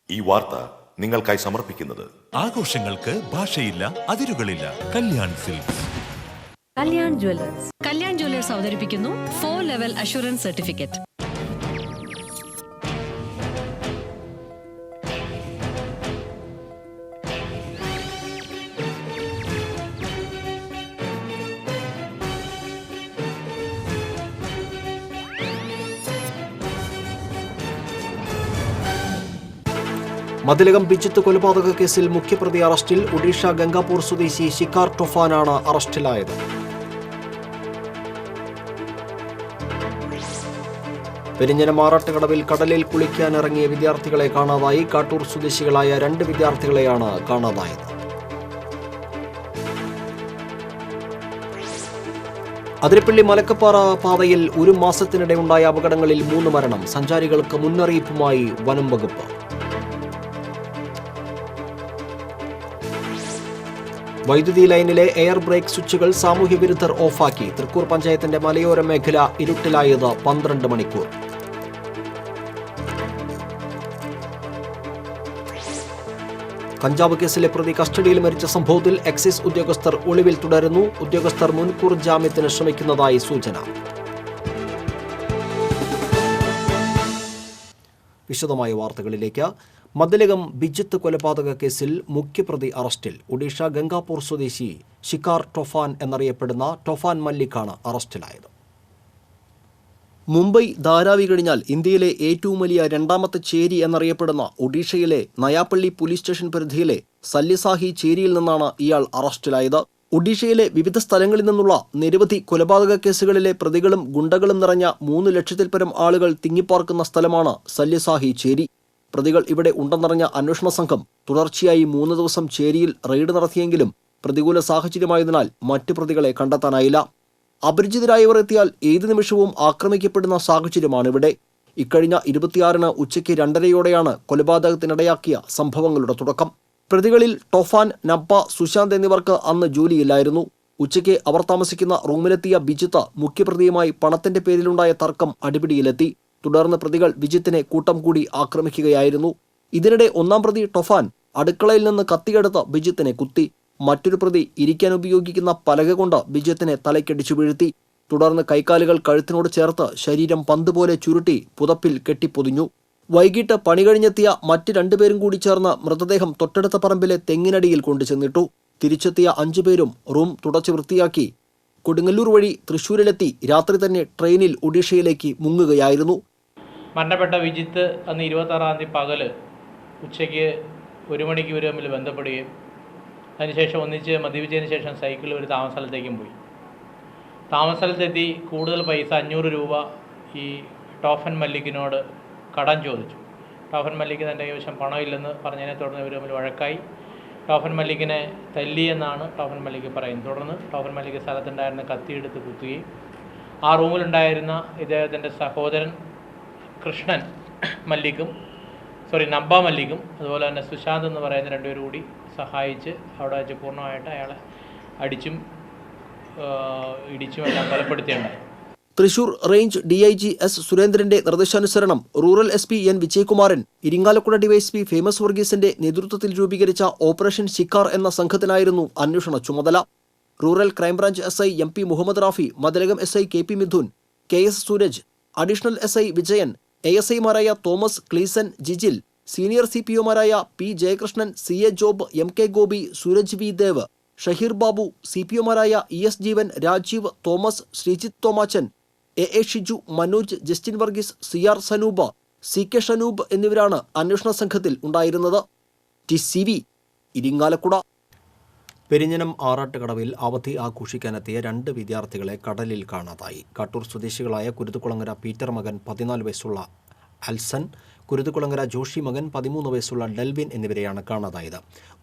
ഈ വാർത്ത നിങ്ങൾക്കായി സമർപ്പിക്കുന്നത് ആഘോഷങ്ങൾക്ക് ഭാഷയില്ല, അതിരുകളില്ല. Kalyan Silks. Kalyan Jewellers. Kalyan Jewellers അവതരിപ്പിക്കുന്നു 4 level assurance certificate. Mathilakam Bijith കൊലപാതക കേസിൽ മുഖ്യപ്രതി അറസ്റ്റിൽ. ഒഡീഷ ഗംഗാപൂർ സ്വദേശി ശിക്കാർ ടൊഫാനാണ് അറസ്റ്റിലായത്. പെരിഞ്ഞനം ആറാട്ടുകടവിൽ കടലിൽ കുളിക്കാനിറങ്ങിയ വിദ്യാർത്ഥികളെ കാണാതായി. കാട്ടൂർ സ്വദേശികളായ 2 വിദ്യാർത്ഥികളെയാണ് കാണാതായത്. അതിരപ്പള്ളി മലക്കപ്പാറ പാതയിൽ 1 മാസത്തിനിടെ ഉണ്ടായ അപകടങ്ങളിൽ 3 മരണം. സഞ്ചാരികൾക്ക് മുന്നറിയിപ്പുമായി വനം വകുപ്പ്. വൈദ്യുതി ലൈനിലെ എയർ ബ്രേക്ക് സ്വിച്ചുകൾ സാമൂഹ്യ വിരുദ്ധർ ഓഫാക്കി. തൃക്കൂർ പഞ്ചായത്തിന്റെ മലയോര മേഖല ഇരുട്ടിലായത് 12 മണിക്കൂർ. കഞ്ചാവ് കേസിലെ പ്രതി കസ്റ്റഡിയിൽ മരിച്ച സംഭവത്തിൽ എക്സൈസ് ഉദ്യോഗസ്ഥർ ഒളിവിൽ തുടരുന്നു. ഉദ്യോഗസ്ഥർ മുൻകൂർ ജാമ്യത്തിന് ശ്രമിക്കുന്നതായി സൂചന. വിശദമായ വാർത്തകളിലേക്ക്. മതിലകം ബിജിത്ത് കൊലപാതക കേസിൽ മുഖ്യപ്രതി അറസ്റ്റിൽ. ഒഡീഷ ഗംഗാപൂർ സ്വദേശി ശിക്കാർ ടൊഫാൻ എന്നറിയപ്പെടുന്ന ടൊഫാൻ മല്ലിക്കാണ് അറസ്റ്റിലായത്. മുംബൈ ധാരാവി കഴിഞ്ഞാൽ ഇന്ത്യയിലെ ഏറ്റവും വലിയ 2ാമത്തെ ചേരി എന്നറിയപ്പെടുന്ന ഒഡീഷയിലെ നയാപ്പള്ളി പോലീസ് സ്റ്റേഷൻ പരിധിയിലെ സല്യസാഹി ചേരിയിൽ നിന്നാണ് ഇയാൾ അറസ്റ്റിലായത്. ഒഡീഷയിലെ വിവിധ സ്ഥലങ്ങളിൽ നിന്നുള്ള നിരവധി കൊലപാതക കേസുകളിലെ പ്രതികളും ഗുണ്ടകളും നിറഞ്ഞ 3 ലക്ഷത്തിൽ പരം ആളുകൾ തിങ്ങിപ്പാർക്കുന്ന സ്ഥലമാണ് സല്യസാഹി ചേരി. പ്രതികൾ ഇവിടെ ഉണ്ടെന്നറിഞ്ഞ അന്വേഷണ സംഘം തുടർച്ചയായി 3 ദിവസം ചേരിയിൽ റെയ്ഡ് നടത്തിയെങ്കിലും പ്രതികൂല സാഹചര്യമായതിനാൽ മറ്റു പ്രതികളെ കണ്ടെത്താനായില്ല. അപരിചിതരായവർ എത്തിയാൽ ഏത് നിമിഷവും ആക്രമിക്കപ്പെടുന്ന സാഹചര്യമാണിവിടെ. ഇക്കഴിഞ്ഞ 26-ന് ഉച്ചയ്ക്ക് 2:30-യോടെയാണ് കൊലപാതകത്തിനിടയാക്കിയ സംഭവങ്ങളുടെ തുടക്കം. പ്രതികളിൽ ടൊഫാൻ, നബ്ബ, സുശാന്ത് എന്നിവർക്ക് അന്ന് ജോലിയില്ലായിരുന്നു. ഉച്ചയ്ക്ക് അവർ താമസിക്കുന്ന റൂമിലെത്തിയ ബിജിത്ത് മുഖ്യപ്രതിയുമായി പണത്തിന്റെ പേരിലുണ്ടായ തർക്കം അടിപിടിയിലെത്തി. തുടർന്ന് പ്രതികൾ വിജിത്തിനെ കൂട്ടം കൂടി ആക്രമിക്കുകയായിരുന്നു. ഇതിനിടെ 1-ാം പ്രതി ടൊഫാൻ അടുക്കളയിൽ നിന്ന് കത്തിയെടുത്ത് ബിജിത്തിനെ കുത്തി. മറ്റൊരു പ്രതി ഇരിക്കാൻ ഉപയോഗിക്കുന്ന പലക കൊണ്ട് ബിജിത്തിനെ തലയ്ക്കടിച്ചു വീഴ്ത്തി. തുടർന്ന് കൈക്കാലുകൾ കഴുത്തിനോട് ചേർത്ത് ശരീരം പന്ത് പോലെ ചുരുട്ടി പുതപ്പിൽ കെട്ടിപ്പൊതിഞ്ഞു. വൈകിട്ട് പണി കഴിഞ്ഞെത്തിയ മറ്റ് 2 പേരും കൂടി ചേർന്ന് മൃതദേഹം തൊട്ടടുത്ത പറമ്പിലെ തെങ്ങിനടിയിൽ കൊണ്ടുചെന്നിട്ടു. തിരിച്ചെത്തിയ 5 പേരും റൂം തുടച്ച് വൃത്തിയാക്കി കൊടുങ്ങല്ലൂർ വഴി തൃശൂരിലെത്തി രാത്രി തന്നെ ട്രെയിനിൽ ഒഡീഷയിലേക്ക് മുങ്ങുകയായിരുന്നു. മരണപ്പെട്ട വിജിത്ത് അന്ന് 26-ാം തീയതി പകല് ഉച്ചയ്ക്ക് 1 മണിക്ക് ഇവർ തമ്മിൽ ബന്ധപ്പെടുകയും അതിനുശേഷം ഒന്നിച്ച് മദ്യപിച്ചതിന് ശേഷം സൈക്കിളിൽ ഒരു താമസ സ്ഥലത്തേക്കും പോയി. താമസ സ്ഥലത്തെത്തി കൂടുതൽ പൈസ 500 രൂപ ഈ ടോഫൻ മല്ലിക്കിനോട് കടം ചോദിച്ചു. ടോഫൻ മല്ലിക്ക് തൻ്റെ കൈവശം പണമില്ലെന്ന് പറഞ്ഞതിനെ തുടർന്ന് ഇവർ തമ്മിൽ വഴക്കായി. ടോഫൻ മല്ലിക്കിനെ തല്ലിയെന്നാണ് ടോഫൻ മല്ലിക്ക് പറയുന്നത്. തുടർന്ന് ടോഫൻ മല്ലിക്ക് സ്ഥലത്തുണ്ടായിരുന്ന കത്തിയെടുത്ത് കുത്തുകയും ആ റൂമിലുണ്ടായിരുന്ന ഇദ്ദേഹത്തിൻ്റെ സഹോദരൻ കൃഷ്ണൻ മല്ലിക്കും നബ്ബ മല്ലിക്കും അതുപോലെ തന്നെ സുശാന്ത് എന്ന് പറയുന്ന 2 പേരും കൂടി സഹായിച്ച് അവിടെ വെച്ച് പൂർണ്ണമായിട്ട് അയാളെ അടിച്ചും ഇടിച്ചും എല്ലാം കൊലപ്പെടുത്തിയുണ്ടായി. തൃശൂർ റേഞ്ച് DIG S സുരേന്ദ്രന്റെ നിർദ്ദേശാനുസരണം rural SP N Vijayakumaran, Irinjalakuda DYSP Famous വർഗീസിന്റെ നേതൃത്വത്തിൽ രൂപീകരിച്ച ഓപ്പറേഷൻ ശിക്കാർ എന്ന സംഘത്തിനായിരുന്നു അന്വേഷണ ചുമതല. Rural crime branch SI MP Muhammad Rafi, Mathilakam SI KP Mithun, KS Sooraj, additional SI Vijayan, ASI മാരായ തോമസ്, ക്ലീസൻ, ജിജിൽ, സീനിയർ CPOമാരായ P Jayakrishnan, CA Job, MK Gopi, Sooraj V Dev, Shaheer Babu, CPOമാരായ ES Jeevan, Rajeev, Thomas, Sreejith Thomachan, AA Shiju, Manoj, Justin Varghese, CR Sanoop, CK Shanoob എന്നിവരാണ് അന്വേഷണ സംഘത്തിൽ ഉണ്ടായിരുന്നത്. TCV ഇരിങ്ങാലക്കുട. പെരിഞ്ഞനം ആറാട്ടുകടവിൽ അവധി ആഘോഷിക്കാനെത്തിയ 2 വിദ്യാർത്ഥികളെ കടലിൽ കാണാതായി. കാട്ടൂർ സ്വദേശികളായ കുരുത്തുകുളങ്ങര പീറ്റർ മകൻ 14 വയസ്സുള്ള അൽസൻ, കുരുത്തുകുളങ്ങര ജോഷി മകൻ 13 വയസ്സുള്ള ഡെൽവിൻ എന്നിവരെയാണ് കാണാതായത്.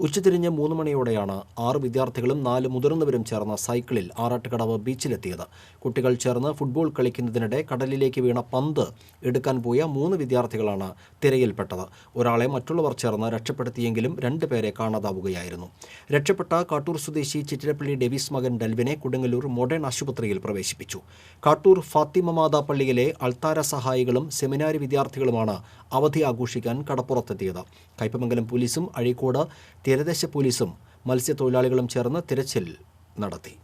ഉച്ചതിരിഞ്ഞ് 3 മണിയോടെയാണ് 6 വിദ്യാർത്ഥികളും 4 മുതിർന്നവരും ചേർന്ന സൈക്കിളിൽ ആറാട്ടുകടവ് ബീച്ചിലെത്തിയത്. കുട്ടികൾ ചേർന്ന് ഫുട്ബോൾ കളിക്കുന്നതിനിടെ കടലിലേക്ക് വീണ പന്ത് എടുക്കാൻ പോയ 3 വിദ്യാർത്ഥികളാണ് തിരയിൽപ്പെട്ടത്. ഒരാളെ മറ്റുള്ളവർ ചേർന്ന് രക്ഷപ്പെടുത്തിയെങ്കിലും 2 പേരെ കാണാതാവുകയായിരുന്നു. രക്ഷപ്പെട്ട കാട്ടൂർ സ്വദേശി ചിറ്റിലപ്പള്ളി ഡേവിസ് മകൻ ഡെൽവിനെ കൊടുങ്ങല്ലൂർ മോഡേൺ ആശുപത്രിയിൽ പ്രവേശിപ്പിച്ചു. കാട്ടൂർ ഫാത്തിമ മാതാ പള്ളിയിലെ അൾത്താര സഹായികളും സെമിനാരി വിദ്യാർത്ഥികളുമാണ് അവധി ആഘോഷിക്കാൻ കടപ്പുറത്തെത്തിയത്. കയ്പമംഗലം പോലീസും അഴീക്കോട് തീരദേശ പോലീസും മത്സ്യത്തൊഴിലാളികളും ചേർന്ന് തിരച്ചിൽ നടത്തി.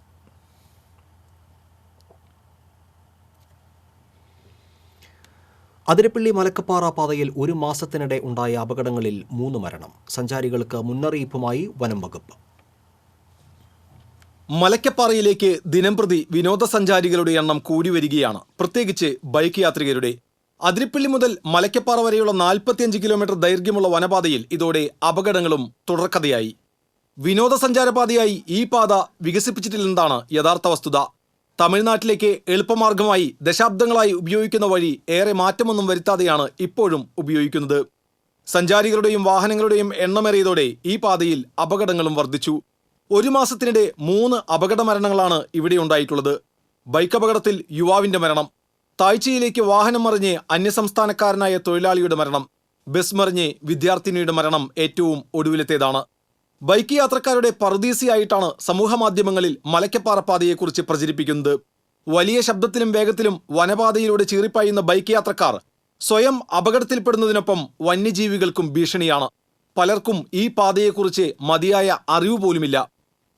അതിരപ്പള്ളി മലക്കപ്പാറ പാതയിൽ ഒരു മാസത്തിനിടെ ഉണ്ടായ അപകടങ്ങളിൽ 3 മരണം. സഞ്ചാരികൾക്ക് മുന്നറിയിപ്പുമായി വനം വകുപ്പ്. മലക്കപ്പാറയിലേക്ക് ദിനംപ്രതി വിനോദസഞ്ചാരികളുടെ എണ്ണം കൂടി വരികയാണ്, പ്രത്യേകിച്ച് ബൈക്ക് യാത്രികരുടെ. അതിരപ്പള്ളി മുതൽ മലക്കപ്പാറ വരെയുള്ള 45 കിലോമീറ്റർ ദൈർഘ്യമുള്ള വനപാതയിൽ ഇതോടെ അപകടങ്ങളും തുടർക്കഥയായി. വിനോദസഞ്ചാരപാതയായി ഈ പാത വികസിപ്പിച്ചിട്ടില്ലെന്നതാണ് യഥാർത്ഥ വസ്തുത. തമിഴ്നാട്ടിലേക്ക് എളുപ്പമാർഗമായി ദശാബ്ദങ്ങളായി ഉപയോഗിക്കുന്ന വഴി ഏറെ മാറ്റമൊന്നും വരുത്താതെയാണ് ഇപ്പോഴും ഉപയോഗിക്കുന്നത്. സഞ്ചാരികളുടെയും വാഹനങ്ങളുടെയും എണ്ണമേറിയതോടെ ഈ പാതയിൽ അപകടങ്ങളും വർദ്ധിച്ചു. ഒരു മാസത്തിനിടെ 3 അപകട മരണങ്ങളാണ് ഇവിടെ ഉണ്ടായിട്ടുള്ളത്. ബൈക്ക് അപകടത്തിൽ യുവാവിന്റെ മരണം, താഴ്ചയിലേക്ക് വാഹനം മറിഞ്ഞ് അന്യസംസ്ഥാനക്കാരനായ തൊഴിലാളിയുടെ മരണം, ബസ് മറിഞ്ഞ് വിദ്യാർത്ഥിനിയുടെ മരണം ഏറ്റവും ഒടുവിലത്തേതാണ്. ബൈക്ക് യാത്രക്കാരുടെ പറുദീസയായിട്ടാണ് സമൂഹമാധ്യമങ്ങളിൽ മലക്കപ്പാറ പാതയെക്കുറിച്ച് പ്രചരിപ്പിക്കുന്നത്. വലിയ ശബ്ദത്തിലും വേഗത്തിലും വനപാതയിലൂടെ ചീറിപ്പായുന്ന ബൈക്ക് യാത്രക്കാർ സ്വയം അപകടത്തിൽപ്പെടുന്നതിനൊപ്പം വന്യജീവികൾക്കും ഭീഷണിയാണ്. പലർക്കും ഈ പാതയെക്കുറിച്ച് മതിയായ അറിവ് പോലുമില്ല.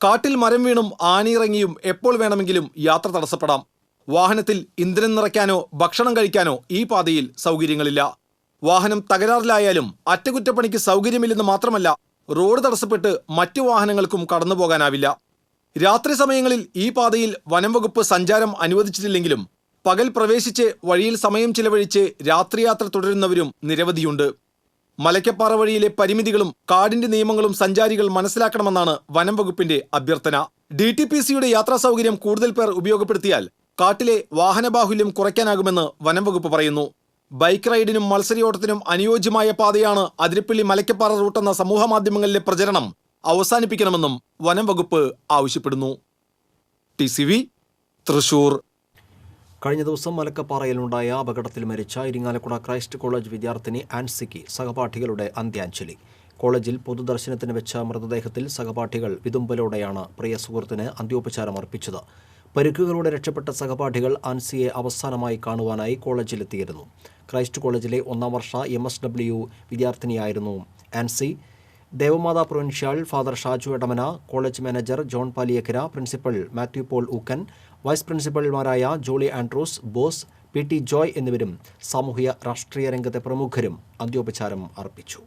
കാട്ടിൽ മരം വീണും ആനയിറങ്ങിയും എപ്പോൾ വേണമെങ്കിലും യാത്ര തടസ്സപ്പെടാം. വാഹനത്തിൽ ഇന്ധനം നിറയ്ക്കാനോ ഭക്ഷണം കഴിക്കാനോ ഈ പാതയിൽ സൗകര്യങ്ങളില്ല. വാഹനം തകരാറിലായാലും അറ്റകുറ്റപ്പണിക്ക് സൗകര്യമില്ലെന്ന് മാത്രമല്ല, റോഡ് തടസ്സപ്പെട്ട് മറ്റു വാഹനങ്ങൾക്കും കടന്നുപോകാനാവില്ല. രാത്രി സമയങ്ങളിൽ ഈ പാതയിൽ വനം വകുപ്പ് സഞ്ചാരം അനുവദിച്ചിട്ടില്ലെങ്കിലും പകൽ പ്രവേശിച്ച് വഴിയിൽ സമയം ചിലവഴിച്ച് രാത്രിയാത്ര തുടരുന്നവരും നിരവധിയുണ്ട്. മലക്കപ്പാറ വഴിയിലെ പരിമിതികളും കാടിന്റെ നിയമങ്ങളും സഞ്ചാരികൾ മനസ്സിലാക്കണമെന്നാണ് വനം വകുപ്പിന്റെ അഭ്യർത്ഥന. DTPCയുടെ യാത്രാ സൗകര്യം കൂടുതൽ പേർ ഉപയോഗപ്പെടുത്തിയാൽ കാട്ടിലെ വാഹനബാഹുല്യം കുറയ്ക്കാനാകുമെന്ന് വനം വകുപ്പ് പറയുന്നു. ബൈക്ക് റൈഡിനും മത്സരയോട്ടത്തിനും അനുയോജ്യമായ പാതയാണ് അതിരപ്പള്ളി മലക്കപ്പാറ റൂട്ടെന്ന സമൂഹമാധ്യമങ്ങളിലെ പ്രചരണം അവസാനിപ്പിക്കണമെന്നും വനം വകുപ്പ് ആവശ്യപ്പെടുന്നു. TCV തൃശൂർ. കഴിഞ്ഞ ദിവസം മലക്കപ്പാറയിലുണ്ടായ അപകടത്തിൽ മരിച്ച ഇരിങ്ങാലക്കുട ക്രൈസ്റ്റ് കോളേജ് വിദ്യാർത്ഥിനി ആൻസിക്ക് സഹപാഠികളുടെ അന്ത്യാഞ്ജലി. കോളേജിൽ പൊതുദർശനത്തിന് വെച്ച മൃതദേഹത്തിൽ സഹപാഠികൾ വിതുമ്പലോടെയാണ് പ്രിയ സുഹൃത്തിന് അന്ത്യോപചാരം അർപ്പിച്ചത്. പരിക്കുകളോടെ രക്ഷപ്പെട്ട സഹപാഠികൾ ആൻസിയെ അവസാനമായി കാണുവാനായി കോളേജിലെത്തിയിരുന്നു. ക്രൈസ്റ്റ് കോളേജിലെ 1ാം വർഷ MSW വിദ്യാർത്ഥിനിയായിരുന്നു Ancy. Devamatha provincial father Shaju Edamana, college manager John Paliyakkara, principal Mathew Paul Ookken, vice പ്രിൻസിപ്പൽമാരായ Jolly Andrews, Bose, PT Joy എന്നിവരും സാമൂഹ്യ രാഷ്ട്രീയ രംഗത്തെ പ്രമുഖരും അന്ത്യോപചാരം അർപ്പിച്ചു.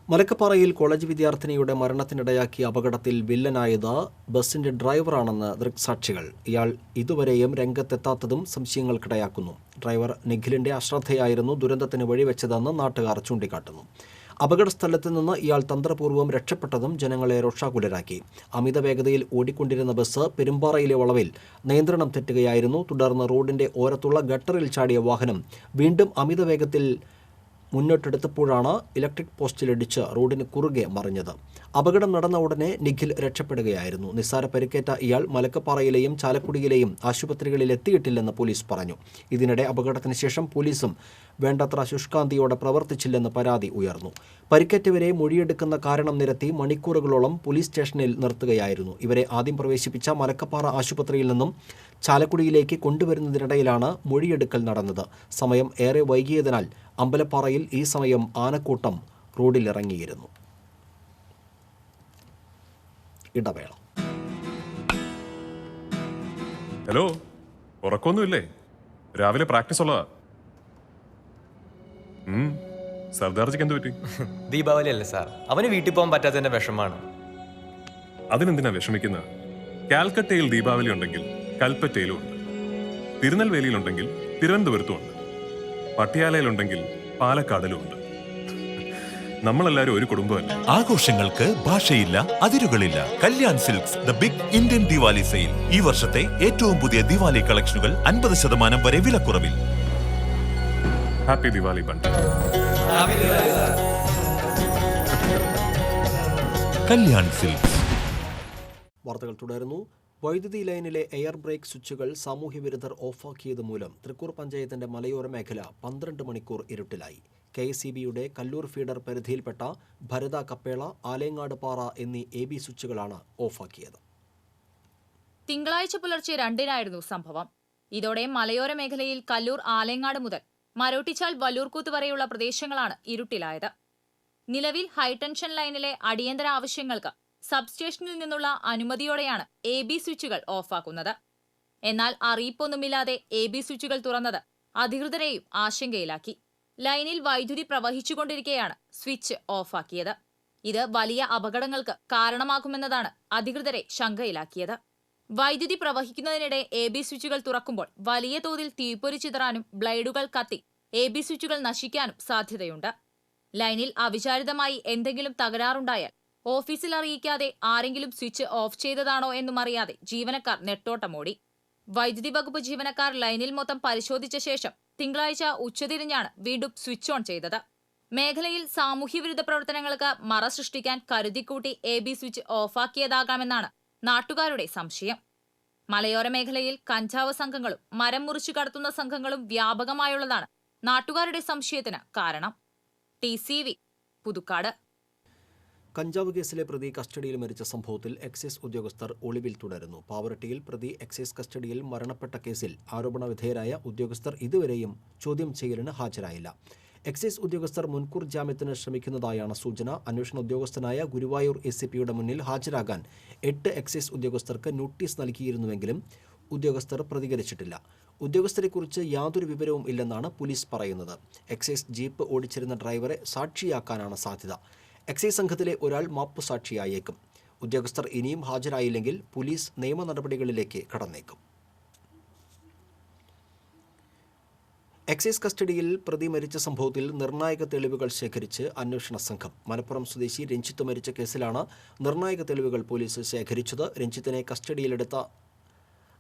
മലക്കപ്പാറയിൽ കോളേജ് വിദ്യാർത്ഥിനിയുടെ മരണത്തിനിടയാക്കിയ അപകടത്തിൽ വില്ലനായത് ബസിന്റെ ഡ്രൈവറാണെന്ന് ദൃക്സാക്ഷികൾ. ഇയാൾ ഇതുവരെയും രംഗത്തെത്താത്തതും സംശയങ്ങൾക്കിടയാക്കുന്നു. ഡ്രൈവർ നിഖിലിന്റെ അശ്രദ്ധയായിരുന്നു ദുരന്തത്തിന് വഴിവെച്ചതെന്ന് നാട്ടുകാർ ചൂണ്ടിക്കാട്ടുന്നു. അപകടസ്ഥലത്ത് നിന്ന് ഇയാൾ തന്ത്രപൂർവ്വം രക്ഷപ്പെട്ടതും ജനങ്ങളെ രോഷാകുലരാക്കി. അമിത വേഗതയിൽ ഓടിക്കൊണ്ടിരുന്ന ബസ് പെരുമ്പാറയിലെ വളവിൽ നിയന്ത്രണം തെറ്റുകയായിരുന്നു. തുടർന്ന് റോഡിന്റെ ഓരത്തുള്ള ഗട്ടറിൽ ചാടിയ വാഹനം വീണ്ടും അമിത വേഗത്തിൽ മുന്നോട്ടെടുത്തപ്പോഴാണ് ഇലക്ട്രിക് പോസ്റ്റിലിടിച്ച് റോഡിന് കുറുകെ മറിഞ്ഞത്. അപകടം നടന്ന ഉടനെ നിഖിൽ രക്ഷപ്പെടുകയായിരുന്നു. നിസ്സാര പരിക്കേറ്റ ഇയാൾ മലക്കപ്പാറയിലെയും ചാലക്കുടിയിലെയും ആശുപത്രികളിൽ എത്തിയിട്ടില്ലെന്ന് പോലീസ് പറഞ്ഞു. ഇതിനിടെ അപകടത്തിന് ശേഷം പോലീസും വേണ്ടത്ര ശുഷ്കാന്തിയോടെ പ്രവർത്തിച്ചില്ലെന്ന് പരാതി ഉയർന്നു. പരിക്കേറ്റവരെ മൊഴിയെടുക്കുന്ന കാരണം നിരത്തി മണിക്കൂറുകളോളം പോലീസ് സ്റ്റേഷനിൽ നിർത്തുകയായിരുന്നു. ഇവരെ ആദ്യം പ്രവേശിപ്പിച്ച മലക്കപ്പാറ ആശുപത്രിയിൽ നിന്നും ചാലക്കുടിയിലേക്ക് കൊണ്ടുവരുന്നതിനിടയിലാണ് മൊഴിയെടുക്കൽ നടന്നത്. സമയം ഏറെ വൈകിയതിനാൽ അമ്പലപ്പാറയിൽ ഈ സമയം ആനക്കൂട്ടം റോഡിലിറങ്ങിയിരുന്നു. ഇടവേള. ഹലോ, ഉറക്കൊന്നുമില്ലേ? രാവിലെ പ്രാക്ടീസ് ഉള്ളതാ. സർദാർജിക്ക് എന്ത് പറ്റി? ദീപാവലി അല്ലേ സാർ, അവന് വീട്ടിൽ പോകാൻ പറ്റാത്തതിന്റെ വിഷമാണ്. അതിനെന്തിനാ വിഷമിക്കുന്നത്? കാൽക്കട്ടയിൽ ദീപാവലി ഉണ്ടെങ്കിൽ കൽപ്പറ്റയിലും ഉണ്ട്, തിരുനെൽവേലിയിലുണ്ടെങ്കിൽ തിരുവനന്തപുരത്തും ഉണ്ട്, പട്ടിയാലയിലുണ്ടെങ്കിൽ പാലക്കാടിലും ഉണ്ട്. നമ്മളെല്ലാരും ഒരു കുടുംബമല്ലേ. ആഘോഷങ്ങൾക്ക് ഭാഷയില്ല, അതിരുകളില്ല. Kalyan Silks the big Indian Diwali sale. ഈ വർഷത്തെ ഏറ്റവും പുതിയ ദിവാലി കളക്ഷനുകൾ 50% വരെ വിലക്കുറവിൽ. ഹാപ്പി ദിവാലി ബണ്ട്. കല്യാൺ സിൽക്സ്. വാർത്തകൾ തുടരുന്നു. വൈദ്യുതി ലൈനിലെ എയർ ബ്രേക്ക് സ്വിച്ചുകൾ സാമൂഹ്യവിരുദ്ധർ ഓഫാക്കിയത് മൂലം തൃക്കൂർ പഞ്ചായത്തിന്റെ മലയോര മേഖല 12 മണിക്കൂർ ഇരുട്ടിലായി. KSEBയുടെ കല്ലൂർ ഫീഡർ പരിധിയിൽപ്പെട്ട ഭരത കപ്പേള, ആലേങ്ങാട് പാറ എന്നീ AB സ്വിച്ചുകളാണ് ഓഫാക്കിയത്. തിങ്കളാഴ്ച പുലർച്ചെ 2-നായിരുന്നു സംഭവം. ഇതോടെ മലയോര മേഖലയിൽ കല്ലൂർ ആലേങ്ങാട് മുതൽ മരോട്ടിച്ചാൽ വല്ലൂർകൂത്ത് വരെയുള്ള പ്രദേശങ്ങളാണ് ഇരുട്ടിലായത്. നിലവിൽ ഹൈടെൻഷൻ ലൈനിലെ അടിയന്തര ആവശ്യങ്ങൾക്ക് സബ്സ്റ്റേഷനിൽ നിന്നുള്ള അനുമതിയോടെയാണ് AB സ്വിച്ചുകൾ ഓഫാക്കുന്നത്. എന്നാൽ അറിയിപ്പൊന്നുമില്ലാതെ AB സ്വിച്ചുകൾ തുറന്നത് അധികൃതരെയും ആശങ്കയിലാക്കി. ലൈനിൽ വൈദ്യുതി പ്രവഹിച്ചുകൊണ്ടിരിക്കെയാണ് സ്വിച്ച് ഓഫാക്കിയത്. ഇത് വലിയ അപകടങ്ങൾക്ക് കാരണമാകുമെന്നതാണ് അധികൃതരെ ശങ്കയിലാക്കിയത്. വൈദ്യുതി പ്രവഹിക്കുന്നതിനിടെ AB സ്വിച്ചുകൾ തുറക്കുമ്പോൾ വലിയ തോതിൽ തീപ്പൊരി ചിതറാനും ബ്ലേഡുകൾ കത്തി AB സ്വിച്ചുകൾ നശിക്കാനും സാധ്യതയുണ്ട്. ലൈനിൽ അവിചാരിതമായി എന്തെങ്കിലും തകരാറുണ്ടായാൽ ഓഫീസിൽ അറിയിക്കാതെ ആരെങ്കിലും സ്വിച്ച് ഓഫ് ചെയ്തതാണോ എന്നും അറിയാതെ ജീവനക്കാർ നെട്ടോട്ടമോടി. വൈദ്യുതി വകുപ്പ് ജീവനക്കാർ ലൈനിൽ മൊത്തം പരിശോധിച്ച ശേഷം തിങ്കളാഴ്ച ഉച്ചതിരിഞ്ഞാണ് വീണ്ടും സ്വിച്ച് ഓൺ ചെയ്തത്. മേഖലയിൽ സാമൂഹ്യവിരുദ്ധ പ്രവർത്തനങ്ങൾക്ക് മറ സൃഷ്ടിക്കാൻ കരുതിക്കൂട്ടി AB സ്വിച്ച് ഓഫാക്കിയതാകാമെന്നാണ് നാട്ടുകാരുടെ സംശയം. മലയോര മേഖലയിൽ കഞ്ചാവ് സംഘങ്ങളും മരം മുറിച്ചു കടത്തുന്ന സംഘങ്ങളും വ്യാപകമായുള്ളതാണ് നാട്ടുകാരുടെ സംശയത്തിന് കാരണം. TCV പുതുക്കാട്. കഞ്ചാവ് കേസിലെ പ്രതി കസ്റ്റഡിയിൽ മരിച്ച സംഭവത്തിൽ എക്സൈസ് ഉദ്യോഗസ്ഥർ ഒളിവിൽ തുടരുന്നു. പാവറട്ടിയിൽ പ്രതി എക്സൈസ് കസ്റ്റഡിയിൽ മരണപ്പെട്ട കേസിൽ ആരോപണ വിധേയരായ ഉദ്യോഗസ്ഥർ ഇതുവരെയും ചോദ്യം ചെയ്യലിന് ഹാജരായില്ല. എക്സൈസ് ഉദ്യോഗസ്ഥർ മുൻകൂർ ജാമ്യത്തിന് ശ്രമിക്കുന്നതായാണ് സൂചന. അന്വേഷണ ഉദ്യോഗസ്ഥനായ ഗുരുവായൂർ ACPയുടെ മുന്നിൽ ഹാജരാകാൻ 8 എക്സൈസ് ഉദ്യോഗസ്ഥർക്ക് നോട്ടീസ് നൽകിയിരുന്നുവെങ്കിലും ഉദ്യോഗസ്ഥർ പ്രതികരിച്ചിട്ടില്ല. ഉദ്യോഗസ്ഥരെക്കുറിച്ച് യാതൊരു വിവരവും ഇല്ലെന്നാണ് പോലീസ് പറയുന്നത്. എക്സൈസ് ജീപ്പ് ഓടിച്ചിരുന്ന ഡ്രൈവറെ സാക്ഷിയാക്കാനാണ് സാധ്യത. എക്സൈസ് സംഘത്തിലെ ഒരാൾ മാപ്പു സാക്ഷിയായേക്കും. ഉദ്യോഗസ്ഥർ ഇനിയും ഹാജരായില്ലെങ്കിൽ പോലീസ് നിയമ നടപടികളിലേക്ക് കടന്നേക്കും. എക്സൈസ് കസ്റ്റഡിയിൽ പ്രതി മരിച്ച സംഭവത്തിൽ നിർണായക തെളിവുകൾ ശേഖരിച്ച് അന്വേഷണ സംഘം. മലപ്പുറം സ്വദേശി രഞ്ജിത്ത് മരിച്ച കേസിലാണ് നിർണായക തെളിവുകൾ പോലീസ് ശേഖരിച്ചത്. രഞ്ജിത്തിനെ കസ്റ്റഡിയിലെടുത്ത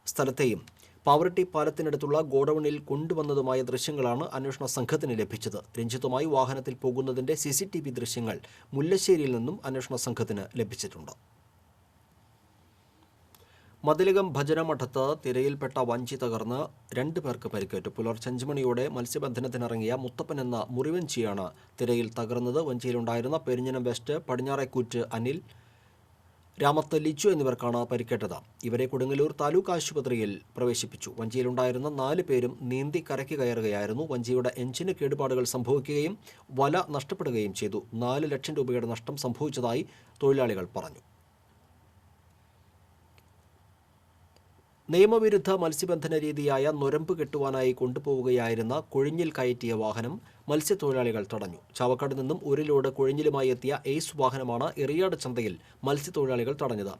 സ്ഥലത്തെയും പാവറട്ടി പാലത്തിനടുത്തുള്ള ഗോഡൌണിൽ കൊണ്ടുവന്നതുമായ ദൃശ്യങ്ങളാണ് അന്വേഷണ സംഘത്തിന് ലഭിച്ചത്. രഞ്ജിത്തുമായി വാഹനത്തിൽ പോകുന്നതിന്റെ CCTV ദൃശ്യങ്ങൾ മുല്ലശ്ശേരിയിൽ നിന്നും അന്വേഷണ സംഘത്തിന് ലഭിച്ചിട്ടുണ്ട്. മതിലകം ഭജനമഠത്ത് തിരയിൽപ്പെട്ട വഞ്ചി തകർന്ന് 2 പേർക്ക് പരിക്കേറ്റു. പുലർച്ചെ 5 മണിയോടെ മത്സ്യബന്ധനത്തിനിറങ്ങിയ മുത്തപ്പൻ എന്ന മുറിവഞ്ചിയാണ് തിരയിൽ തകർന്നത്. വഞ്ചിയിലുണ്ടായിരുന്ന പെരിഞ്ഞനം വെസ്റ്റ്, പടിഞ്ഞാറേക്കൂറ്റ് അനിൽ, രാമത്ത് ലിച്ചു എന്നിവർക്കാണ് പരിക്കേറ്റത്. ഇവരെ കൊടുങ്ങല്ലൂർ താലൂക്ക് ആശുപത്രിയിൽ പ്രവേശിപ്പിച്ചു. വഞ്ചിയിലുണ്ടായിരുന്ന 4 പേരും നീന്തി കരയ്ക്ക് കയറുകയായിരുന്നു. വഞ്ചിയുടെ എഞ്ചിന് കേടുപാടുകൾ സംഭവിക്കുകയും വല നഷ്ടപ്പെടുകയും ചെയ്തു. 4 ലക്ഷം രൂപയുടെ നഷ്ടം സംഭവിച്ചതായി തൊഴിലാളികൾ പറഞ്ഞു. നിയമവിരുദ്ധ മത്സ്യബന്ധന രീതിയായ നൊരമ്പ് കെട്ടുവാനായി കൊണ്ടുപോവുകയായിരുന്ന കൊഴിഞ്ഞിൽ കയറ്റിയ വാഹനം മത്സ്യത്തൊഴിലാളികൾ തടഞ്ഞു. ചാവക്കാട് നിന്നും 1 ലോഡ് കൊഴിഞ്ഞിലുമായി എത്തിയ എയ്സ് വാഹനമാണ് എറിയാട് ചന്തയിൽ മത്സ്യത്തൊഴിലാളികൾ തടഞ്ഞത്.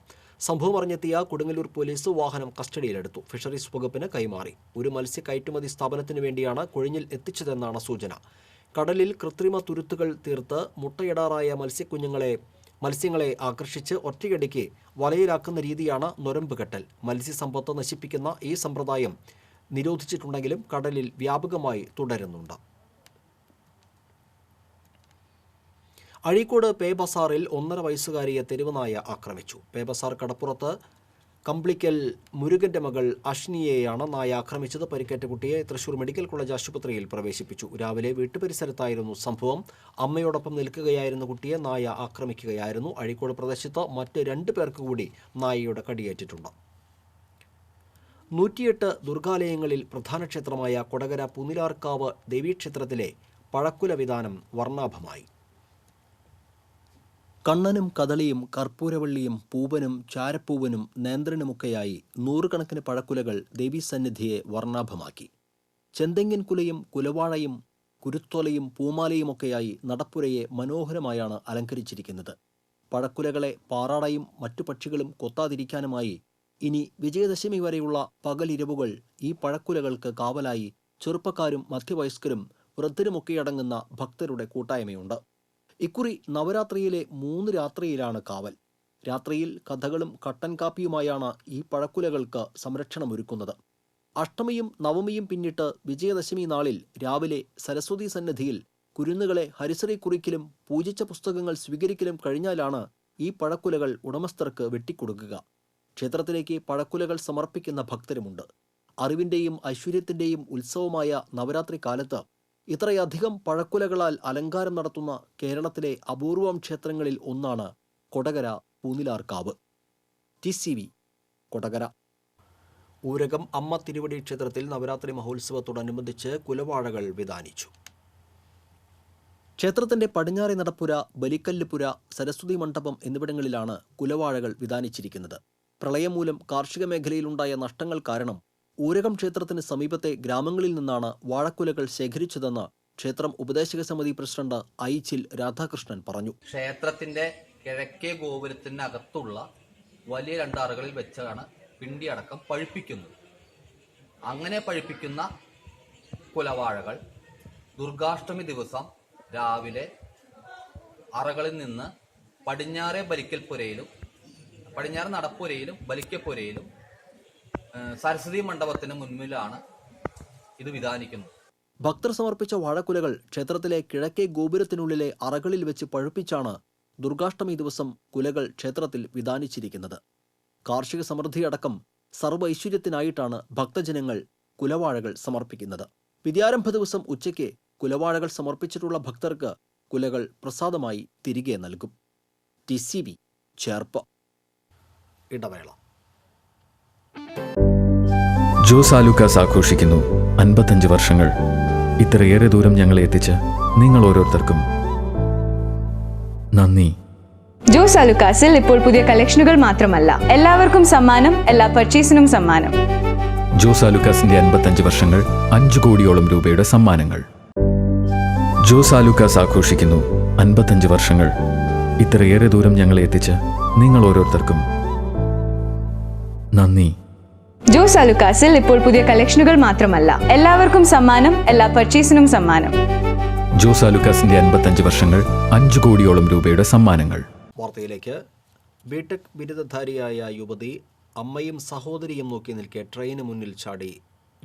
സംഭവം അറിഞ്ഞെത്തിയ കൊടുങ്ങല്ലൂർ പോലീസ് വാഹനം കസ്റ്റഡിയിലെടുത്തു. ഫിഷറീസ് വകുപ്പിന് കൈമാറി. ഒരു മത്സ്യ കയറ്റുമതി സ്ഥാപനത്തിനു വേണ്ടിയാണ് കൊഴിഞ്ഞിൽ എത്തിച്ചതെന്നാണ് സൂചന. കടലിൽ കൃത്രിമ തുരുത്തുകൾ തീർത്ത് മുട്ടയിടാറായ മത്സ്യങ്ങളെ ആകർഷിച്ച് ഒറ്റയടിക്ക് വലയിലാക്കുന്ന രീതിയാണ് നൊരമ്പ് കെട്ടൽ. മത്സ്യസമ്പത്ത് നശിപ്പിക്കുന്ന ഈ സമ്പ്രദായം നിരോധിച്ചിട്ടുണ്ടെങ്കിലും കടലിൽ വ്യാപകമായി തുടരുന്നുണ്ട്. അഴീക്കോട് പേ ബസാറിൽ 1.5 വയസ്സുകാരിയെ തെരുവുനായ ആക്രമിച്ചു. പേ ബസാർ കടപ്പുറത്ത് കമ്പ്ലിക്കൽ മുരുകന്റെ മകൾ അഷ്നിയെയാണ് നായ ആക്രമിച്ചത്. പരിക്കേറ്റ കുട്ടിയെ തൃശൂർ മെഡിക്കൽ കോളേജ് ആശുപത്രിയിൽ പ്രവേശിപ്പിച്ചു. രാവിലെ വീട്ടുപരിസരത്തായിരുന്നു സംഭവം. അമ്മയോടൊപ്പം നിൽക്കുകയായിരുന്ന കുട്ടിയെ നായ ആക്രമിക്കുകയായിരുന്നു. അഴീക്കോട് പ്രദേശത്ത് മറ്റ് 2 പേർക്ക് കൂടി നായയുടെ കടിയേറ്റിട്ടുണ്ട്. 108 ദുർഗാലയങ്ങളിൽ പ്രധാന ക്ഷേത്രമായ കൊടകര പൂനിലാർക്കാവ് ദേവീക്ഷേത്രത്തിലെ പഴക്കുല വിതാനം വർണ്ണാഭമായി. കണ്ണനും കദളിയും കർപ്പൂരവള്ളിയും പൂവനും ചാരപ്പൂവനും നേന്ത്രനുമൊക്കെയായി 100 കണക്കിന് പഴക്കുലകൾ ദേവീസന്നിധിയെ വർണ്ണാഭമാക്കി. ചെന്തെങ്ങിൻ കുലയും കുലവാഴയും കുരുത്തോലയും പൂമാലയുമൊക്കെയായി നടപ്പുരയെ മനോഹരമായാണ് അലങ്കരിച്ചിരിക്കുന്നത്. പഴക്കുലകളെ പാറാടയും മറ്റു പക്ഷികളും കൊത്താതിരിക്കാനുമായി ഇനി വിജയദശമി വരെയുള്ള പകലിരവുകൾ ഈ പഴക്കുലകൾക്ക് കാവലായി ചെറുപ്പക്കാരും മധ്യവയസ്കരും വൃദ്ധരുമൊക്കെയടങ്ങുന്ന ഭക്തരുടെ കൂട്ടായ്മയുണ്ട്. ഇക്കുറി നവരാത്രിയിലെ 3 രാത്രിയിലാണ് കാവൽ. രാത്രിയിൽ കഥകളും കട്ടൻ കാപ്പിയുമായാണ് ഈ പഴക്കുലകൾക്ക് സംരക്ഷണമൊരുക്കുന്നത്. അഷ്ടമിയും നവമിയും പിന്നിട്ട് വിജയദശമി നാളിൽ രാവിലെ സരസ്വതി സന്നിധിയിൽ കുരുന്നുകളെ ഹരിശ്രീ കുറിക്കലും പൂജിച്ച പുസ്തകങ്ങൾ സ്വീകരിക്കലും കഴിഞ്ഞാലാണ് ഈ പഴക്കുലകൾ ഉടമസ്ഥർക്ക് വെട്ടിക്കൊടുക്കുക. ക്ഷേത്രത്തിലേക്ക് പഴക്കുലകൾ സമർപ്പിക്കുന്ന ഭക്തരുമുണ്ട്. അറിവിൻ്റെയും ഐശ്വര്യത്തിൻ്റെയും ഉത്സവമായ നവരാത്രി കാലത്ത് ഇത്രയധികം പഴക്കുലകളാൽ അലങ്കാരം നടത്തുന്ന കേരളത്തിലെ അപൂർവം ക്ഷേത്രങ്ങളിൽ ഒന്നാണ് കൊടകര പൂനിലാർക്കാവ്. TCV കൊടകര. ഊരകം അമ്മ തിരുവടി ക്ഷേത്രത്തിൽ നവരാത്രി മഹോത്സവത്തോടനുബന്ധിച്ച് കുലവാഴകൾ വിതാനിച്ചു. ക്ഷേത്രത്തിന്റെ പടിഞ്ഞാറെ നടപ്പുര, ബലിക്കല്ലുപുര, സരസ്വതി മണ്ഡപം എന്നിവിടങ്ങളിലാണ് കുലവാഴകൾ വിതാനിച്ചിരിക്കുന്നത്. പ്രളയം മൂലം കാർഷിക മേഖലയിലുണ്ടായ നഷ്ടങ്ങൾ കാരണം ഊരകം ക്ഷേത്രത്തിന് സമീപത്തെ ഗ്രാമങ്ങളിൽ നിന്നാണ് വാഴക്കുലകൾ ശേഖരിച്ചതെന്ന് ക്ഷേത്രം ഉപദേശക സമിതി പ്രസിഡന്റ് ഐച്ചിൽ രാധാകൃഷ്ണൻ പറഞ്ഞു. ക്ഷേത്രത്തിന്റെ കിഴക്കേ ഗോപുരത്തിനകത്തുള്ള വലിയ 2 അറകളിൽ വെച്ചാണ് പിണ്ടി അടക്കം പഴുപ്പിക്കുന്നത്. അങ്ങനെ പഴുപ്പിക്കുന്ന കുലവാഴകൾ ദുർഗാഷ്ടമി ദിവസം രാവിലെ അറകളിൽ നിന്ന് പടിഞ്ഞാറെ നടപ്പുരയിലും ബലിക്കപ്പുരയിലും സരസ്വതി മണ്ഡപത്തിന് മുൻപിലാണ് ഇത് വിധാനിക്കുന്നത്. ഭക്തർ സമർപ്പിച്ച വാഴക്കുലകൾ ക്ഷേത്രത്തിലെ കിഴക്കേ ഗോപുരത്തിനുള്ളിലെ അറകളിൽ വെച്ച് പഴുപ്പിച്ചാണ് ദുർഗാഷ്ടമി ദിവസം കുലകൾ ക്ഷേത്രത്തിൽ വിധാനിച്ചിരിക്കുന്നത്. കാർഷിക സമൃദ്ധിയടക്കം സർവ്വ ഐശ്വര്യത്തിനായിട്ടാണ് ഭക്തജനങ്ങൾ കുലവാഴകൾ സമർപ്പിക്കുന്നത്. വിദ്യാരംഭ ദിവസം ഉച്ചയ്ക്ക് കുലവാഴകൾ സമർപ്പിച്ചിട്ടുള്ള ഭക്തർക്ക് കുലകൾ പ്രസാദമായി തിരികെ നൽകും. TCB ചേർപ്പ്. ഇടവേള. ജോസ് ആലുക്കാസ് ആഘോഷിക്കുന്നു 55 വർഷങ്ങൾ. ഇത്രയേറെ ദൂരം ഞങ്ങളെ എത്തിച്ച് നിങ്ങൾ ഓരോരുത്തർക്കും നന്ദി. ജോസ് ആലുക്കാസിൽ ഇപ്പോൾ പുതിയ കളക്ഷനുകൾ മാത്രമല്ല, എല്ലാവർക്കും സമ്മാനം, എല്ലാ പർച്ചേസിനും സമ്മാനം. ജോസ് ആലുക്കാസിന്റെ 55 വർഷങ്ങൾ, 5 കോടിയോളം രൂപയുടെ സമ്മാനങ്ങൾ. ജോസ് ആലുക്കാസ് ആഘോഷിക്കുന്നു 55 വർഷങ്ങൾ. ഇത്രയേറെ ദൂരം ഞങ്ങളെ എത്തിച്ച് നിങ്ങൾ ഓരോരുത്തർക്കും നന്ദി. ജോസ് ആലുക്കാസിൽ ഇപ്പോൾ പുതിയ കളക്ഷനുകൾ മാത്രമല്ല, എല്ലാവർക്കും സമ്മാനം, എല്ലാ പർച്ചേസിനും സമ്മാനം. ജോസ് ആലുക്കാസിന്റെ 55 വർഷങ്ങൾ, 5 കോടിയോളം രൂപയുടെ സമ്മാനങ്ങൾ. വാർത്തയിലേക്ക്. ബിടെക് ബിരുദധാരിയായ യുവതി അമ്മയും സഹോദരിയും നോക്കി നിൽക്കെ ട്രെയിന് മുന്നിൽ ചാടി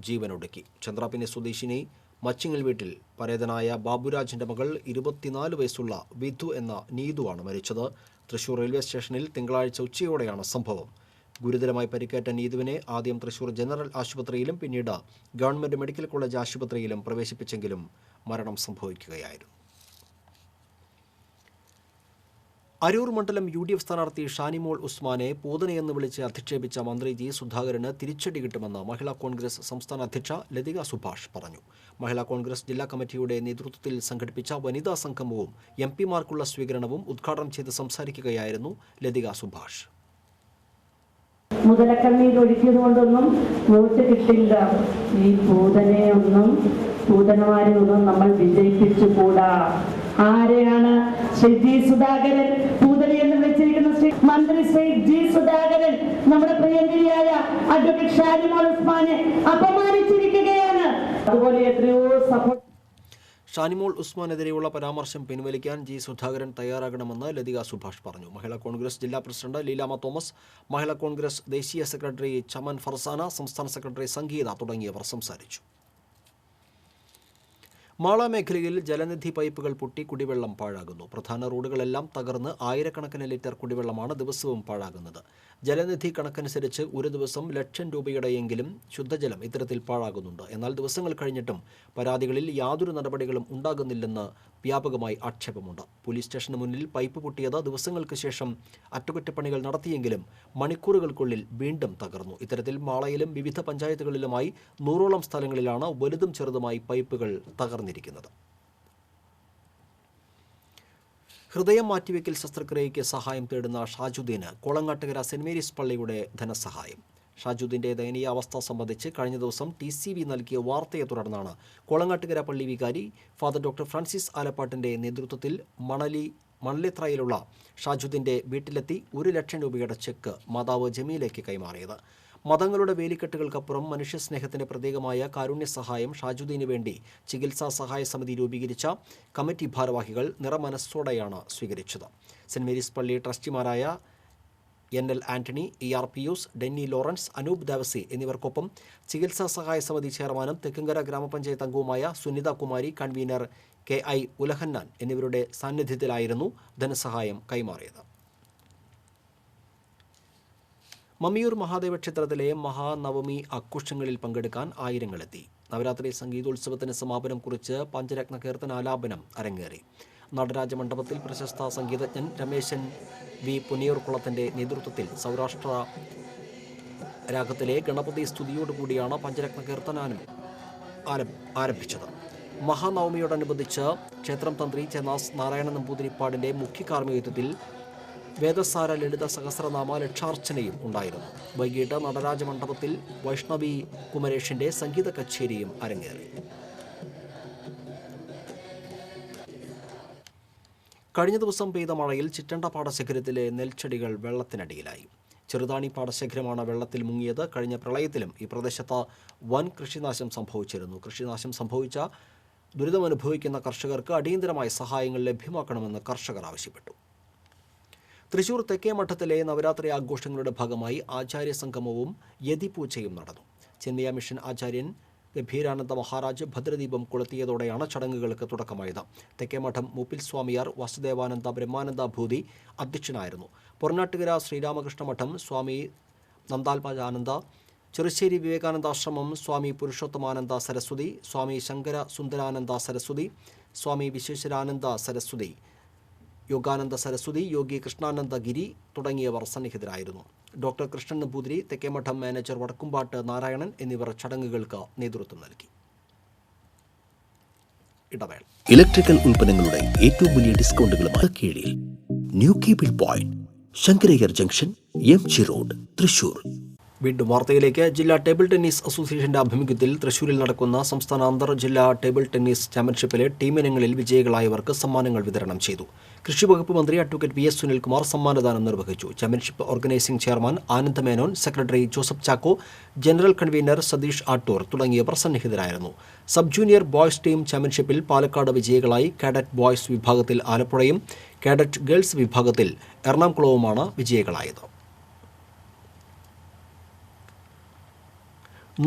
ജീവനൊടുക്കി. ചന്ദ്രാപ്പിനെ സ്വദേശിനി മച്ചിങ്ങൽ വീട്ടിൽ പരേതനായ ബാബുരാജിന്റെ മകൾ 24 വയസ്സുള്ള വിധു എന്ന നീതുവാണ് മരിച്ചത്. തൃശൂർ റെയിൽവേ സ്റ്റേഷനിൽ തിങ്കളാഴ്ച ഉച്ചയോടെയാണ് സംഭവം. ഗുരുതരമായി പരിക്കേറ്റ നീതുവിനെ ആദ്യം തൃശൂർ ജനറൽ ആശുപത്രിയിലും പിന്നീട് ഗവൺമെന്റ് മെഡിക്കൽ കോളേജ് ആശുപത്രിയിലും പ്രവേശിപ്പിച്ചെങ്കിലും മരണം സംഭവിക്കുകയായിരുന്നു. അരൂർ മണ്ഡലം UDF സ്ഥാനാർത്ഥി ഷാനിമോൾ ഉസ്മാനെ പൂതനയെന്ന് വിളിച്ച് അധിക്ഷേപിച്ച മന്ത്രി ജി സുധാകരന് തിരിച്ചടി കിട്ടുമെന്ന് മഹിളാ കോൺഗ്രസ് സംസ്ഥാന അധ്യക്ഷ ലതിക സുഭാഷ് പറഞ്ഞു. മഹിളാ കോൺഗ്രസ് ജില്ലാ കമ്മിറ്റിയുടെ നേതൃത്വത്തിൽ സംഘടിപ്പിച്ച വനിതാ സംഗമവും MP-മാർക്കുള്ള സ്വീകരണവും ഉദ്ഘാടനം ചെയ്ത് സംസാരിക്കുകയായിരുന്നു ലതിക സുഭാഷ്. മുതലക്കണ്ണീർ ഒഴുക്കിയത് കൊണ്ടൊന്നും വോട്ട് കിട്ടില്ല. ഈ പൂതനമാരെ ഒന്നും നമ്മൾ വിജയിപ്പിച്ചുകൂടാ. ആരെയാണ് ശ്രീ ജി സുധാകരൻ പൂതന എന്ന് വിളിച്ചിരിക്കുന്ന മന്ത്രി ശ്രീ ജി സുധാകരൻ നമ്മുടെ പ്രിയങ്കരിയായ അഡ്വക്കേറ്റ് ഷാനിമോൾ ഉസ്മാനെ അപമാനിച്ചിരിക്കുകയാണ്. അതുപോലെ എത്രയോ സപ്പോർട്ട്. ഷാനിമോൾ ഉസ്മാനെതിരെയുള്ള പരാമർശം പിൻവലിക്കാൻ ജി സുധാകരൻ തയ്യാറാകണമെന്ന് ലതിക സുഭാഷ് പറഞ്ഞു. മഹിളാ കോൺഗ്രസ് ജില്ലാ പ്രസിഡന്റ് ലീലാമ തോമസ്, മഹിളാ കോൺഗ്രസ് ദേശീയ സെക്രട്ടറി ചമൻ ഫർസാന, സംസ്ഥാന സെക്രട്ടറി സംഗീത തുടങ്ങിയവർ സംസാരിച്ചു. മാള മേഖലയിൽ ജലനിധി പൈപ്പുകൾ പൊട്ടി കുടിവെള്ളം പാഴാകുന്നു. പ്രധാന റോഡുകളെല്ലാം തകർന്ന് ആയിരക്കണക്കിന് ലിറ്റർ കുടിവെള്ളമാണ് ദിവസവും പാഴാകുന്നത്. ജലനിധി കണക്കനുസരിച്ച് ഒരു ദിവസം ലക്ഷം രൂപയുടെയെങ്കിലും ശുദ്ധജലം ഇത്തരത്തിൽ പാഴാകുന്നുണ്ട്. എന്നാൽ ദിവസങ്ങൾ കഴിഞ്ഞിട്ടും പരാതികളിൽ യാതൊരു നടപടികളും ഉണ്ടാകുന്നില്ലെന്ന് വ്യാപകമായി ആക്ഷേപമുണ്ട്. പോലീസ് സ്റ്റേഷന് മുന്നിൽ പൈപ്പ് പൊട്ടിയത് ദിവസങ്ങൾക്ക് ശേഷം അറ്റകുറ്റപ്പണികൾ നടത്തിയെങ്കിലും മണിക്കൂറുകൾക്കുള്ളിൽ വീണ്ടും തകർന്നു. ഇത്തരത്തിൽ മാളയിലും വിവിധ പഞ്ചായത്തുകളിലുമായി 100ഓളം സ്ഥലങ്ങളിലാണ് വലുതും ചെറുതുമായി പൈപ്പുകൾ തകർന്നിരിക്കുന്നത്. ഹൃദയം മാറ്റിവെക്കൽ ശസ്ത്രക്രിയയ്ക്ക് സഹായം തേടുന്ന ഷാജുദ്ദീന് കോളങ്ങാട്ടുകര സെന്റ് മേരീസ് പള്ളിയുടെ ധനസഹായം. ഷാജുദ്ദീന്റെ ദയനീയാവസ്ഥ സംബന്ധിച്ച് കഴിഞ്ഞ ദിവസം TCB നൽകിയ വാർത്തയെ തുടർന്നാണ് കോളങ്ങാട്ടുകര പള്ളി വികാരി ഫാദർ ഡോക്ടർ ഫ്രാൻസിസ് ആലപ്പാട്ടിന്റെ നേതൃത്വത്തിൽ മണലിത്രയിലുള്ള ഷാജുദ്ദീന്റെ വീട്ടിലെത്തി 1 ലക്ഷം രൂപയുടെ ചെക്ക് മാതാവ് ജമീലയ്ക്ക് കൈമാറിയത്. മതങ്ങളുടെ വേലിക്കെട്ടുകൾക്കപ്പുറം മനുഷ്യസ്നേഹത്തിന്റെ പ്രതീകമായ കാരുണ്യ സഹായം ഷാജുദ്ദീന് വേണ്ടി ചികിത്സാ സഹായ സമിതി രൂപീകരിച്ച കമ്മിറ്റി ഭാരവാഹികൾ നിറമനസ്സോടെയാണ് സ്വീകരിച്ചത്. സെന്റ് മേരീസ് പള്ളി ട്രസ്റ്റിമാരായ NL ആന്റണി, ER പിയൂസ്, ഡെന്നി ലോറൻസ്, അനൂപ് ദേവസി എന്നിവർക്കൊപ്പം ചികിത്സാ സഹായ സമിതി ചെയർമാനും തെക്കുംകര ഗ്രാമപഞ്ചായത്ത് അംഗവുമായ സുനിത കുമാരി, കൺവീനർ KI ഉലഹന്നാൻ എന്നിവരുടെ സാന്നിധ്യത്തിലായിരുന്നു ധനസഹായം കൈമാറിയത്. മമ്മിയൂർ മഹാദേവ ക്ഷേത്രത്തിലെ മഹാനവമി ആഘോഷങ്ങളിൽ പങ്കെടുക്കാൻ ആയിരങ്ങളെത്തി. നവരാത്രി സംഗീതോത്സവത്തിന് സമാപനം കുറിച്ച് പഞ്ചരത്ന കീർത്തനാലാപനം അരങ്ങേറി. നടരാജ മണ്ഡപത്തിൽ പ്രശസ്ത സംഗീതജ്ഞൻ രമേശൻ V. പുനിയൂർക്കുളത്തിന്റെ നേതൃത്വത്തിൽ സൗരാഷ്ട്ര രാഗത്തിലെ ഗണപതി സ്തുതിയോടുകൂടിയാണ് പഞ്ചരത്ന കീർത്തനാനും ആരംഭിച്ചത്. മഹാനവമിയോടനുബന്ധിച്ച് ക്ഷേത്രം തന്ത്രി ചെന്നാസ് നാരായണ നമ്പൂതിരിപ്പാടിന്റെ മുഖ്യ കാർമ്മികത്വത്തിൽ വേദസാര ലളിത സഹസ്രനാമ ലക്ഷാർച്ചനയും ഉണ്ടായിരുന്നു. വൈകിട്ട് നടരാജ മണ്ഡപത്തിൽ വൈഷ്ണവി കുമരേഷിന്റെ സംഗീത കച്ചേരിയും അരങ്ങേറി. കഴിഞ്ഞ ദിവസം പെയ്ത മഴയിൽ ചിറ്റണ്ട പാടശേഖരത്തിലെ നെൽച്ചെടികൾ വെള്ളത്തിനടിയിലായി. ചെറുതാണി പാടശേഖരമാണ് വെള്ളത്തിൽ മുങ്ങിയത്. കഴിഞ്ഞ പ്രളയത്തിലും ഈ പ്രദേശത്ത് വൻ കൃഷിനാശം സംഭവിച്ചിരുന്നു. കൃഷിനാശം സംഭവിച്ച ദുരിതമനുഭവിക്കുന്ന കർഷകർക്ക് അടിയന്തരമായ സഹായങ്ങൾ ലഭ്യമാക്കണമെന്ന് കർഷകർ ആവശ്യപ്പെട്ടു. തൃശൂർ തെക്കേമഠത്തിലെ നവരാത്രി ആഘോഷങ്ങളുടെ ഭാഗമായി ആചാര്യ സംഗമവും യതിപൂജയും നടന്നു. ചെന്മയ മിഷൻ ആചാര്യൻ ഗംഭീരാനന്ദ മഹാരാജ് ഭദ്രദീപം കൊളുത്തിയതോടെയാണ് ചടങ്ങുകൾക്ക് തുടക്കമായത്. തെക്കേമഠം മൂപ്പിൽ സ്വാമിയാർ വാസുദേവാനന്ദ ബ്രഹ്മാനന്ദ ഭൂതി അധ്യക്ഷനായിരുന്നു. പൊറനാട്ടുകര ശ്രീരാമകൃഷ്ണ മഠം സ്വാമി നന്ദാത്മജാനന്ദ, ചെറുശ്ശേരി വിവേകാനന്ദാശ്രമം സ്വാമി പുരുഷോത്തമാനന്ദ സരസ്വതി, സ്വാമി ശങ്കര സുന്ദരാനന്ദ സരസ്വതി, സ്വാമി വിശ്വേശ്വരാനന്ദ സരസ്വതി, യോഗാനന്ദ സരസ്വതി, യോഗി കൃഷ്ണാനന്ദ ഗിരി തുടങ്ങിയവർ സന്നിഹിതരായിരുന്നു. ഡോക്ടർ കൃഷ്ണൻ നമ്പൂതിരി, തെക്കേമഠം മാനേജർ വടക്കുംപാട്ട് നാരായണൻ എന്നിവർ ചടങ്ങുകൾക്ക് നേതൃത്വം നൽകി. ഇടവേള. ഇലക്ട്രിക്കൽ ഉൽപ്പന്നങ്ങളുടെ ഏറ്റവും വലിയ ഡിസ്കൗണ്ടുകളുമായി കീഴിൽ new cable point, Sankara Iyer junction, MG road, Thrissur. വീണ്ടും വാർത്തയിലേക്ക്. ജില്ലാ ടേബിൾ ടെന്നീസ് അസോസിയേഷന്റെ ആഭിമുഖ്യത്തിൽ തൃശൂരിൽ നടക്കുന്ന സംസ്ഥാന അന്തർ ജില്ലാ ടേബിൾ ടെന്നീസ് ചാമ്പ്യൻഷിപ്പിലെ ടീമിനങ്ങളിൽ വിജയികളായവർക്ക് സമ്മാനങ്ങൾ വിതരണം ചെയ്തു. കൃഷി വകുപ്പ് മന്ത്രി അഡ്വക്കേറ്റ് വി എസ് സുനിൽകുമാർ സമ്മാനദാനം നിർവഹിച്ചു. Championship organising chairman Anand Menon, secretary Joseph Chacko, general convener Satheesh Attoor തുടങ്ങിയവർ സന്നിഹിതരായിരുന്നു. സബ് ജൂനിയർ ബോയ്സ് ടീം ചാമ്പ്യൻഷിപ്പിൽ പാലക്കാട് വിജയികളായി. കാഡറ്റ് ബോയ്സ് വിഭാഗത്തിൽ ആലപ്പുഴയും കാഡറ്റ് ഗേൾസ് വിഭാഗത്തിൽ എറണാകുളവുമാണ് വിജയികളായത്.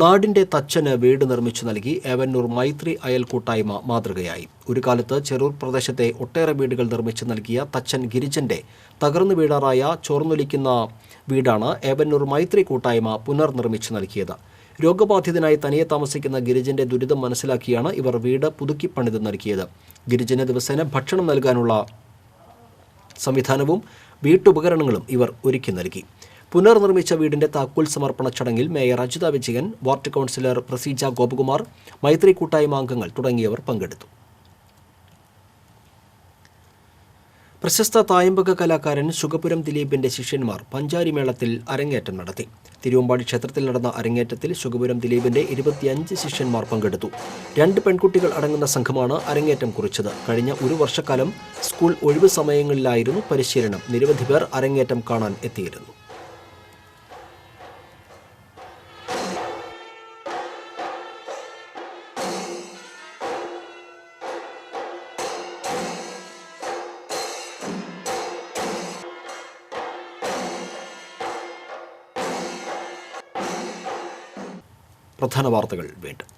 നാടിന്റെ തച്ചന് വീട് നിർമ്മിച്ചു നൽകി ഏവന്നൂർ മൈത്രി അയൽ കൂട്ടായ്മ മാതൃകയായി. ഒരു കാലത്ത് ചെറൂർ പ്രദേശത്തെ ഒട്ടേറെ വീടുകൾ നിർമ്മിച്ചു നൽകിയ തച്ചൻ ഗിരിജന്റെ തകർന്നു വീടാറായ ചോർന്നൊലിക്കുന്ന വീടാണ് ഏവന്നൂർ മൈത്രി കൂട്ടായ്മ പുനർനിർമ്മിച്ചു നൽകിയത്. രോഗബാധിതനായി തനിയെ താമസിക്കുന്ന ഗിരിജന്റെ ദുരിതം മനസ്സിലാക്കിയാണ് ഇവർ വീട് പുതുക്കി പണിത് നൽകിയത്. ഗിരിജന് ദിവസേന ഭക്ഷണം നൽകാനുള്ള സംവിധാനവും വീട്ടുപകരണങ്ങളും ഇവർ ഒരുക്കി നൽകി. പുനർനിർമ്മിച്ച വീടിന്റെ താക്കോൽ സമർപ്പണ ചടങ്ങിൽ mayor Ajitha Vijayan, ward councillor Praseeja Gopakumar, Maithri കൂട്ടായ്മ അംഗങ്ങൾ തുടങ്ങിയവർ പങ്കെടുത്തു. പ്രശസ്ത തായമ്പക കലാകാരൻ ശുഗപുരം ദിലീപിന്റെ ശിഷ്യന്മാർ പഞ്ചാരിമേളത്തിൽ അരങ്ങേറ്റം നടത്തി. തിരുവമ്പാടി ക്ഷേത്രത്തിൽ നടന്ന അരങ്ങേറ്റത്തിൽ ശുഗപുരം ദിലീപിന്റെ 25 ശിഷ്യന്മാർ പങ്കെടുത്തു. 2 പെൺകുട്ടികൾ അടങ്ങുന്ന സംഘമാണ് അരങ്ങേറ്റം കുറിച്ചത്. കഴിഞ്ഞ ഒരു വർഷക്കാലം സ്കൂൾ ഒഴിവ് സമയങ്ങളിലായിരുന്നു പരിശീലനം. നിരവധി പേർ അരങ്ങേറ്റം കാണാൻ എത്തിയിരുന്നു. പ്രധാന വാർത്തകൾ വീണ്ടും.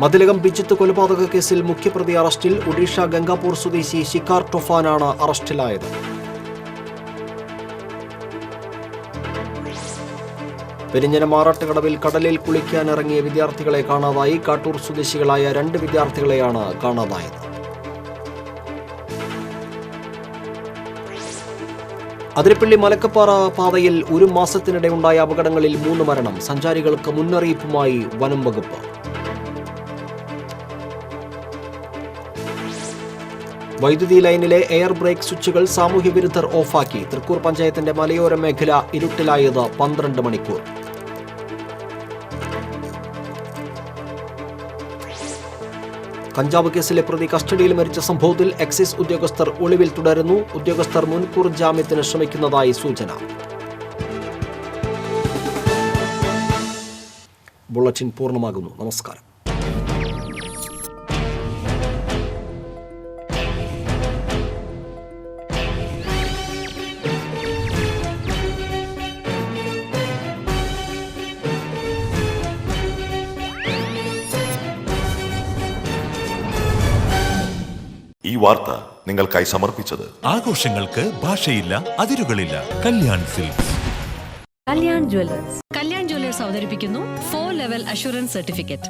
മതിലകം ബിജിത്ത് കൊലപാതക കേസിൽ മുഖ്യപ്രതി അറസ്റ്റിൽ. ഒഡീഷ ഗംഗാപൂർ സ്വദേശി ശിക്കാർ ടൊഫാനാണ് അറസ്റ്റിലായത്. പെരിഞ്ഞനം മാറാട്ടുകടവിൽ കടലിൽ കുളിക്കാനിറങ്ങിയ വിദ്യാർത്ഥികളെ കാണാതായി. കാട്ടൂർ സ്വദേശികളായ 2 വിദ്യാർത്ഥികളെയാണ് കാണാതായത്. അതിരപ്പള്ളി മലക്കപ്പാറ പാതയിൽ ഒരു മാസത്തിനിടെ ഉണ്ടായ അപകടങ്ങളിൽ 3 മരണം. സഞ്ചാരികൾക്ക് മുന്നറിയിപ്പുമായി വനം വകുപ്പ്. വൈദ്യുതി ലൈനിലെ എയർ ബ്രേക്ക് സ്വിച്ചുകൾ സാമൂഹ്യ വിരുദ്ധർ ഓഫാക്കി. തൃക്കൂർ പഞ്ചായത്തിന്റെ മലയോര മേഖല ഇരുട്ടിലായത് 12 മണിക്കൂർ. കഞ്ചാവ് കേസിലെ പ്രതി കസ്റ്റഡിയിൽ മരിച്ച സംഭവത്തിൽ എക്സൈസ് ഉദ്യോഗസ്ഥർ ഒളിവിൽ തുടരുന്നു. ഉദ്യോഗസ്ഥർ മുൻകൂർ ജാമ്യത്തിന് ശ്രമിക്കുന്നതായി സൂചന. ബുള്ളറ്റിൻ പൂർണ്ണമാകുന്നു. നമസ്കാരം. ഈ വാർത്ത നിങ്ങൾക്കായി സമർപ്പിച്ചത് ആഘോഷങ്ങൾക്ക് ഭാഷയില്ല, അതിരുകളില്ല. Kalyan Silks. Kalyan Jewellers. Kalyan Jewellers അവതരിപ്പിക്കുന്നു 4 ലെവൽ അഷുറൻസ് സർട്ടിഫിക്കറ്റ്.